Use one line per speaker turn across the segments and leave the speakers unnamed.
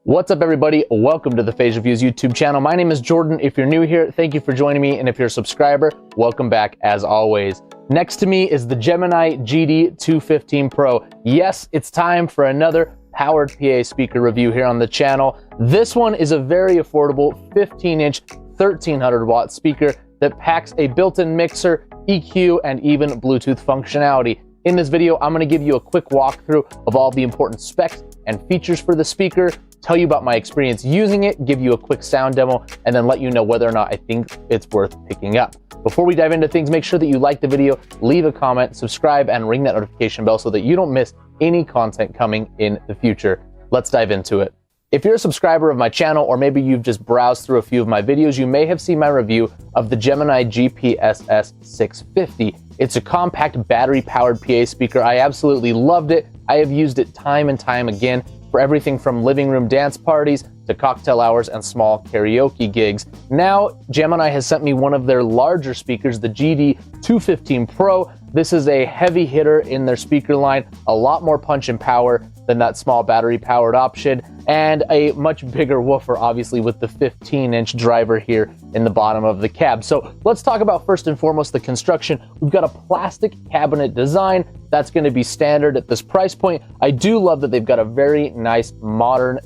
What's up, everybody? Welcome to the Phase Reviews YouTube channel. My name is Jordan. If you're new here, thank you for joining me. And if you're a subscriber, welcome back as always. Next to me is the Gemini GD-215PRO. Yes, it's time for another powered PA speaker review here on the channel. This one is a very affordable 15-inch, 1300 watt speaker that packs a built-in mixer, EQ, and even Bluetooth functionality. In this video, I'm going to give you a quick walkthrough of all the important specs and features for the speaker, tell you about my experience using it, give you a quick sound demo, and then let you know whether or not I think it's worth picking up. Before we dive into things, make sure that you like the video, leave a comment, subscribe, and ring that notification bell so that you don't miss any content coming in the future. Let's dive into it. If you're a subscriber of my channel, or maybe you've just browsed through a few of my videos, you may have seen my review of the Gemini GPSS650. It's a compact battery-powered PA speaker. I absolutely loved it. I have used it time and time again for everything from living room dance parties to cocktail hours and small karaoke gigs. Now, Gemini has sent me one of their larger speakers, the GD-215PRO. This is a heavy hitter in their speaker line, a lot more punch and power than that small battery-powered option, and a much bigger woofer, obviously, with the 15-inch driver here in the bottom of the cab. So let's talk about, first and foremost, the construction. We've got a plastic cabinet design that's going to be standard at this price point. I do love that they've got a very nice modern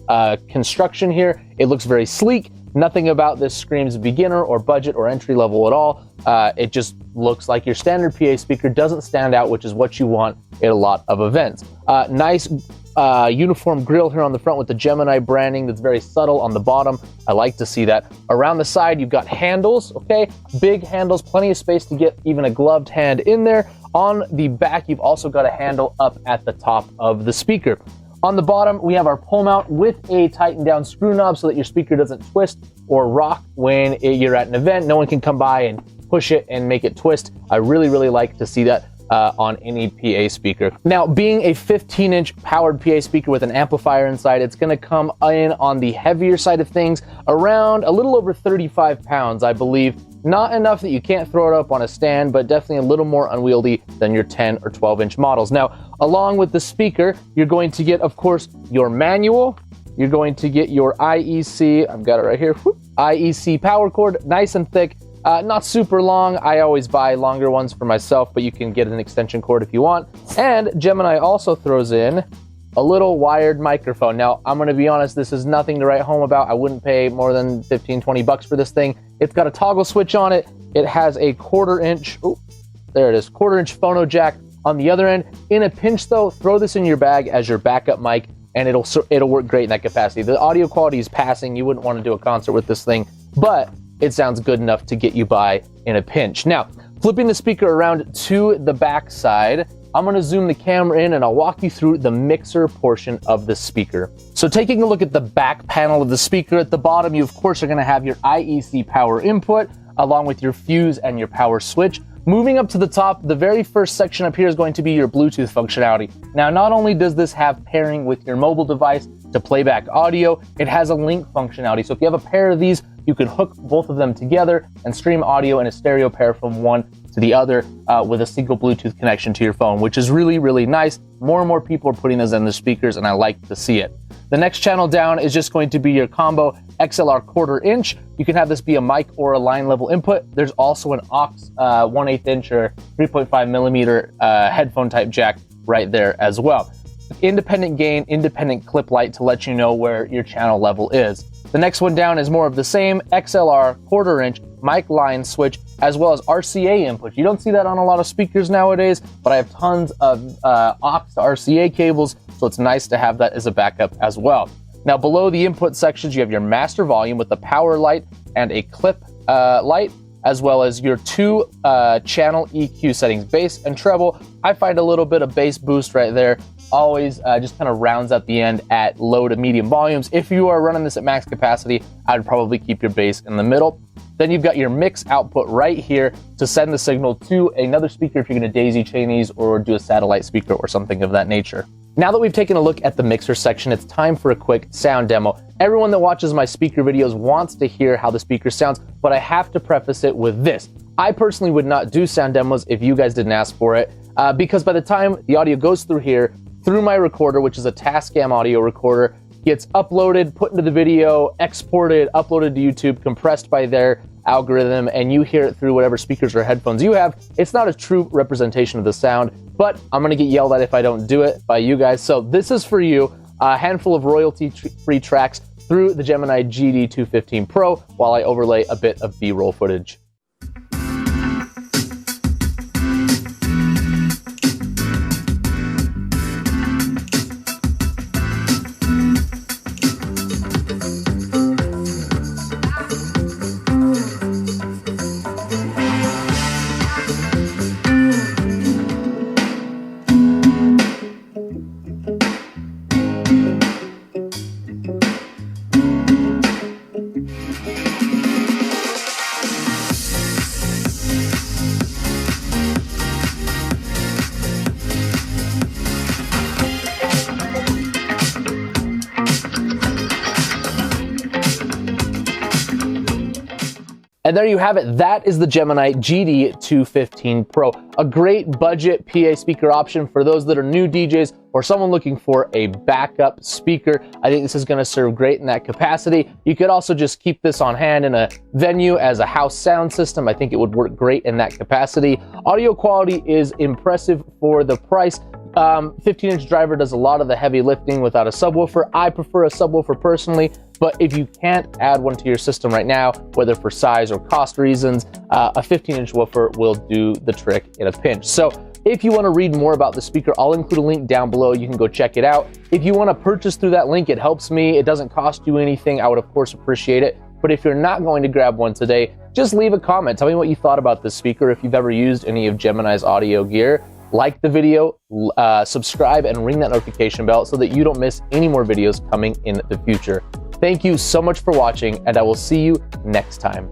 construction here. It looks very sleek. Nothing about this screams beginner or budget or entry level at all. It just looks like your standard PA speaker, doesn't stand out, which is what you want at a lot of events. Nice uniform grille here on the front with the Gemini branding that's very subtle on the bottom. I like to see that. Around the side, you've got handles, okay? Big handles, plenty of space to get even a gloved hand in there. On the back, you've also got a handle up at the top of the speaker. On the bottom, we have our pull mount with a tightened down screw knob so that your speaker doesn't twist or rock when you're at an event. No one can come by and push it and make it twist. I really like to see that on any PA speaker. Now, being a 15-inch powered PA speaker with an amplifier inside, it's going to come in on the heavier side of things, around a little over 35 pounds, I believe. Not enough that you can't throw it up on a stand, but definitely a little more unwieldy than your 10 or 12-inch models. Now, along with the speaker, you're going to get, of course, your manual. You're going to get your IEC, I've got it right here, IEC power cord, nice and thick. Not super long. I always buy longer ones for myself, but you can get an extension cord if you want. And Gemini also throws in a little wired microphone. Now, I'm going to be honest, this is nothing to write home about. I wouldn't pay more than 15, 20 bucks for this thing. It's got a toggle switch on it. It has a quarter-inch phono jack on the other end. In a pinch, though, throw this in your bag as your backup mic, and it'll work great in that capacity. The audio quality is passing. You wouldn't want to do a concert with this thing, but it sounds good enough to get you by in a pinch. Now, flipping the speaker around to the back side, I'm going to zoom the camera in and I'll walk you through the mixer portion of the speaker. So taking a look at the back panel of the speaker, at the bottom, you of course are going to have your IEC power input along with your fuse and your power switch. Moving up to the top, the very first section up here is going to be your Bluetooth functionality. Now, not only does this have pairing with your mobile device to playback audio, it has a link functionality. So if you have a pair of these, you can hook both of them together and stream audio in a stereo pair from one to the other with a single Bluetooth connection to your phone, which is really nice. More and more people are putting those in their speakers, and I like to see it. The next channel down is just going to be your combo XLR quarter-inch. You can have this be a mic or a line level input. There's also an aux 1/8 inch or 3.5 millimeter headphone type jack right there as well. Independent gain, independent clip light to let you know where your channel level is. The next one down is more of the same XLR quarter-inch mic line switch, as well as RCA input. You don't see that on a lot of speakers nowadays, but I have tons of aux to RCA cables, so it's nice to have that as a backup as well. Now, below the input sections, you have your master volume with the power light and a clip light, as well as your two channel EQ settings, bass and treble. I find a little bit of bass boost right there. Always just kind of rounds out the end at low to medium volumes. If you are running this at max capacity, I'd probably keep your bass in the middle. Then you've got your mix output right here to send the signal to another speaker if you're going to daisy chain these or do a satellite speaker or something of that nature. Now that we've taken a look at the mixer section, it's time for a quick sound demo. Everyone that watches my speaker videos wants to hear how the speaker sounds, but I have to preface it with this. I personally would not do sound demos if you guys didn't ask for it, because by the time the audio goes through here, through my recorder, which is a Tascam audio recorder, gets uploaded, put into the video, exported, uploaded to YouTube, compressed by their algorithm, and you hear it through whatever speakers or headphones you have. It's not a true representation of the sound, but I'm gonna get yelled at if I don't do it by you guys. So this is for you, a handful of royalty-free tracks through the Gemini GD-215PRO while I overlay a bit of B-roll footage. And there you have it. That is the Gemini GD-215PRO, a great budget PA speaker option for those that are new DJs or someone looking for a backup speaker. I think this is going to serve great in that capacity. You could also just keep this on hand in a venue as a house sound system. I think it would work great in that capacity. Audio quality is impressive for the price. 15-inch driver does a lot of the heavy lifting without a subwoofer. I prefer a subwoofer personally, but if you can't add one to your system right now, whether for size or cost reasons, a 15-inch woofer will do the trick in a pinch. So if you want to read more about the speaker, I'll include a link down below. You can go check it out. If you want to purchase through that link, it helps me. It doesn't cost you anything. I would, of course, appreciate it. But if you're not going to grab one today, just leave a comment. Tell me what you thought about this speaker. If you've ever used any of Gemini's audio gear, like the video, subscribe, and ring that notification bell so that you don't miss any more videos coming in the future. Thank you so much for watching, and I will see you next time.